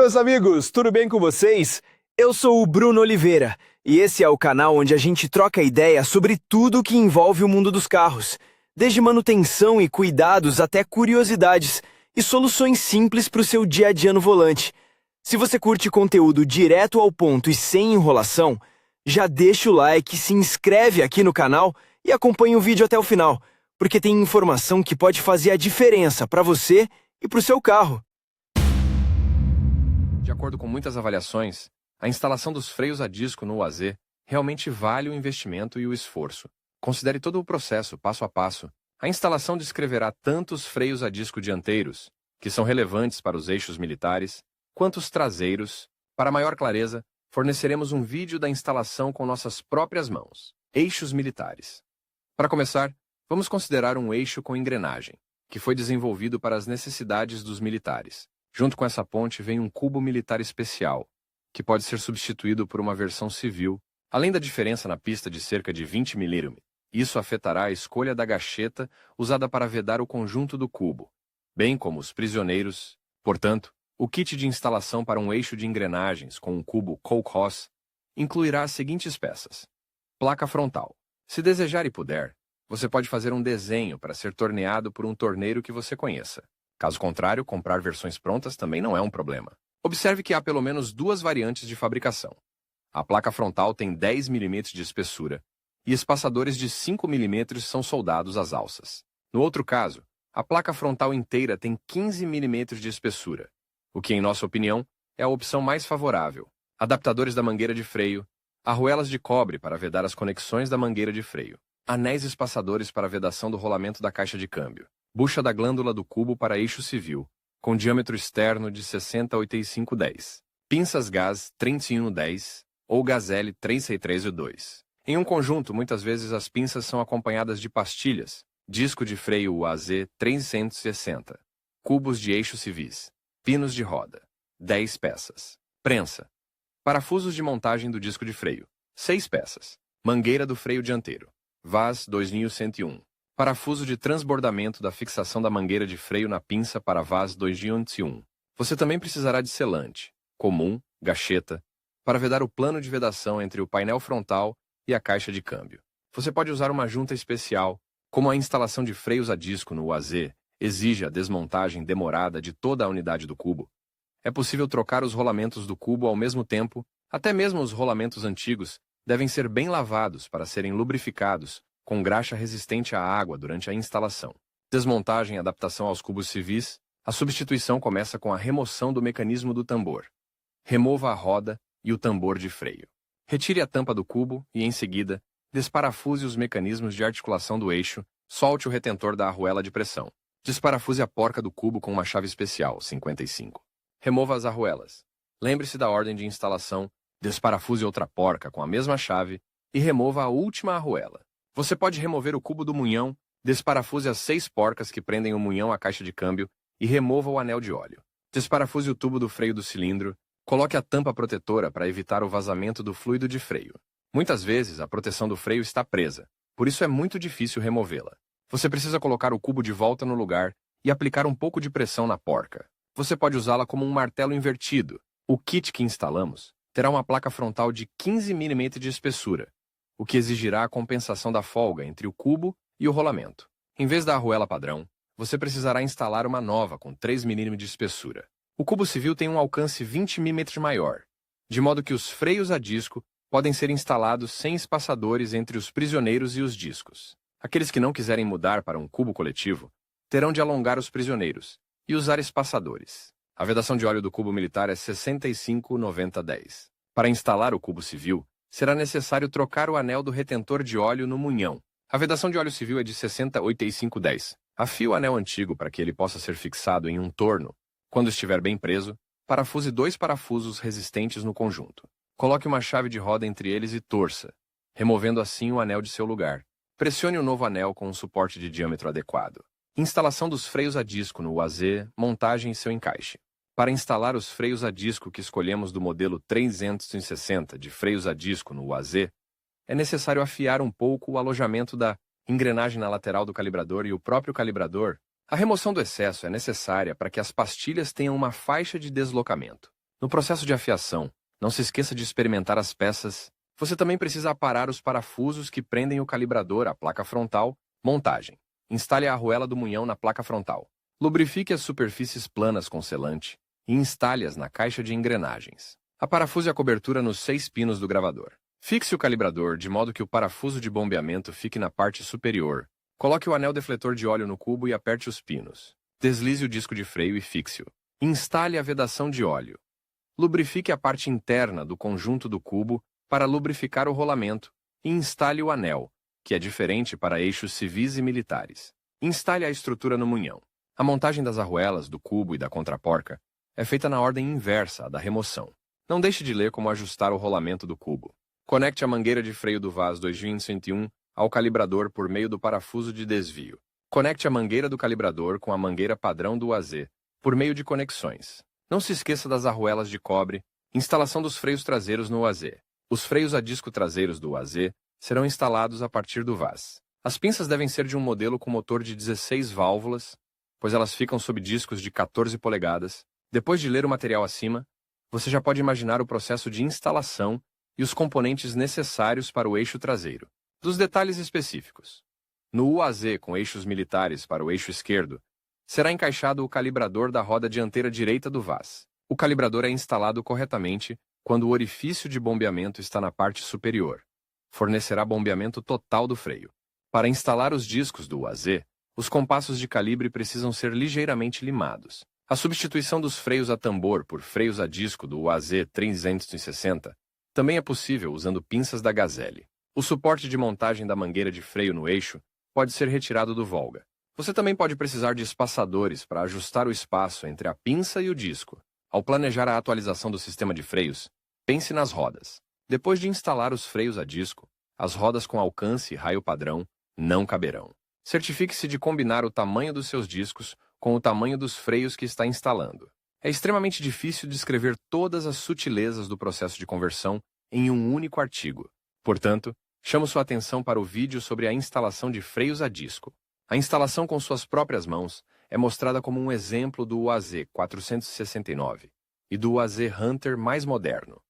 meus amigos, tudo bem com vocês? Eu sou o Bruno Oliveira e esse é o canal onde a gente troca ideia sobre tudo que envolve o mundo dos carros, desde manutenção e cuidados até curiosidades e soluções simples para o seu dia a dia no volante. Se você curte conteúdo direto ao ponto e sem enrolação, já deixa o like, se inscreve aqui no canal e acompanha o vídeo até o final, porque tem informação que pode fazer a diferença para você e para o seu carro. De acordo com muitas avaliações, a instalação dos freios a disco no UAZ realmente vale o investimento e o esforço. Considere todo o processo, passo a passo. A instalação descreverá tanto os freios a disco dianteiros, que são relevantes para os eixos militares, quanto os traseiros. Para maior clareza, forneceremos um vídeo da instalação com nossas próprias mãos. Eixos militares. Para começar, vamos considerar um eixo com engrenagem, que foi desenvolvido para as necessidades dos militares. Junto com essa ponte vem um cubo militar especial, que pode ser substituído por uma versão civil, além da diferença na pista de cerca de 20 mm. Isso afetará a escolha da gacheta usada para vedar o conjunto do cubo, bem como os prisioneiros. Portanto, o kit de instalação para um eixo de engrenagens com um cubo Coke-Ross incluirá as seguintes peças. Placa frontal. Se desejar e puder, você pode fazer um desenho para ser torneado por um torneiro que você conheça. Caso contrário, comprar versões prontas também não é um problema. Observe que há pelo menos duas variantes de fabricação. A placa frontal tem 10 mm de espessura e espaçadores de 5 mm são soldados às alças. No outro caso, a placa frontal inteira tem 15 mm de espessura, o que, em nossa opinião, é a opção mais favorável. Adaptadores da mangueira de freio, arruelas de cobre para vedar as conexões da mangueira de freio, anéis espaçadores para vedação do rolamento da caixa de câmbio, bucha da glândula do cubo para eixo civil, com diâmetro externo de 60 a 8510, pinças GAZ 3110 ou Gazelle 363U2. Em um conjunto, muitas vezes as pinças são acompanhadas de pastilhas, disco de freio UAZ 360, cubos de eixo civis, pinos de roda, 10 peças, prensa, parafusos de montagem do disco de freio, 6 peças, mangueira do freio dianteiro, VAS 2101, parafuso de transbordamento da fixação da mangueira de freio na pinça para VAS 2101. Você também precisará de selante, comum, gacheta, para vedar o plano de vedação entre o painel frontal e a caixa de câmbio. Você pode usar uma junta especial, como a instalação de freios a disco no UAZ exige a desmontagem demorada de toda a unidade do cubo. É possível trocar os rolamentos do cubo ao mesmo tempo, até mesmo os rolamentos antigos devem ser bem lavados para serem lubrificados com graxa resistente à água durante a instalação. Desmontagem e adaptação aos cubos civis. A substituição começa com a remoção do mecanismo do tambor. Remova a roda e o tambor de freio. Retire a tampa do cubo e, em seguida, desparafuse os mecanismos de articulação do eixo, solte o retentor da arruela de pressão. Desparafuse a porca do cubo com uma chave especial, 55. Remova as arruelas. Lembre-se da ordem de instalação, desparafuse outra porca com a mesma chave e remova a última arruela. Você pode remover o cubo do munhão, desparafuse as 6 porcas que prendem o munhão à caixa de câmbio e remova o anel de óleo. Desparafuse o tubo do freio do cilindro, coloque a tampa protetora para evitar o vazamento do fluido de freio. Muitas vezes, a proteção do freio está presa, por isso é muito difícil removê-la. Você precisa colocar o cubo de volta no lugar e aplicar um pouco de pressão na porca. Você pode usá-la como um martelo invertido. O kit que instalamos terá uma placa frontal de 15 mm de espessura, o que exigirá a compensação da folga entre o cubo e o rolamento. Em vez da arruela padrão, você precisará instalar uma nova com 3 mm de espessura. O cubo civil tem um alcance 20 mm maior, de modo que os freios a disco podem ser instalados sem espaçadores entre os prisioneiros e os discos. Aqueles que não quiserem mudar para um cubo coletivo terão de alongar os prisioneiros e usar espaçadores. A vedação de óleo do cubo militar é 65-90-10. Para instalar o cubo civil, será necessário trocar o anel do retentor de óleo no munhão. A vedação de óleo civil é de 60-85-10. Afie o anel antigo para que ele possa ser fixado em um torno. Quando estiver bem preso, parafuse 2 parafusos resistentes no conjunto. Coloque uma chave de roda entre eles e torça, removendo assim o anel de seu lugar. Pressione o novo anel com um suporte de diâmetro adequado. Instalação dos freios a disco no UAZ, montagem e seu encaixe. Para instalar os freios a disco que escolhemos do modelo 360 de freios a disco no UAZ, é necessário afiar um pouco o alojamento da engrenagem na lateral do calibrador e o próprio calibrador. A remoção do excesso é necessária para que as pastilhas tenham uma faixa de deslocamento. No processo de afiação, não se esqueça de experimentar as peças. Você também precisa aparar os parafusos que prendem o calibrador à placa frontal. Montagem. Instale a arruela do munhão na placa frontal. Lubrifique as superfícies planas com selante e instale-as na caixa de engrenagens. Aparafuse a cobertura nos 6 pinos do gravador. Fixe o calibrador de modo que o parafuso de bombeamento fique na parte superior. Coloque o anel defletor de óleo no cubo e aperte os pinos. Deslize o disco de freio e fixe-o. Instale a vedação de óleo. Lubrifique a parte interna do conjunto do cubo para lubrificar o rolamento e instale o anel, que é diferente para eixos civis e militares. Instale a estrutura no munhão. A montagem das arruelas, do cubo e da contraporca é feita na ordem inversa à da remoção. Não deixe de ler como ajustar o rolamento do cubo. Conecte a mangueira de freio do VAZ 2101 ao calibrador por meio do parafuso de desvio. Conecte a mangueira do calibrador com a mangueira padrão do AZ por meio de conexões. Não se esqueça das arruelas de cobre. Instalação dos freios traseiros no AZ. Os freios a disco traseiros do AZ serão instalados a partir do VAZ. As pinças devem ser de um modelo com motor de 16 válvulas, pois elas ficam sob discos de 14 polegadas. Depois de ler o material acima, você já pode imaginar o processo de instalação e os componentes necessários para o eixo traseiro. Dos detalhes específicos. No UAZ com eixos militares para o eixo esquerdo, será encaixado o calibrador da roda dianteira direita do VAZ. O calibrador é instalado corretamente quando o orifício de bombeamento está na parte superior. Fornecerá bombeamento total do freio. Para instalar os discos do UAZ, os compassos de calibre precisam ser ligeiramente limados. A substituição dos freios a tambor por freios a disco do UAZ 360 também é possível usando pinças da Gazelle. O suporte de montagem da mangueira de freio no eixo pode ser retirado do Volga. Você também pode precisar de espaçadores para ajustar o espaço entre a pinça e o disco. Ao planejar a atualização do sistema de freios, pense nas rodas. Depois de instalar os freios a disco, as rodas com alcance e raio padrão não caberão. Certifique-se de combinar o tamanho dos seus discos com o tamanho dos freios que está instalando. É extremamente difícil descrever todas as sutilezas do processo de conversão em um único artigo. Portanto, chamo sua atenção para o vídeo sobre a instalação de freios a disco. A instalação com suas próprias mãos é mostrada como um exemplo do UAZ 469 e do UAZ Hunter mais moderno.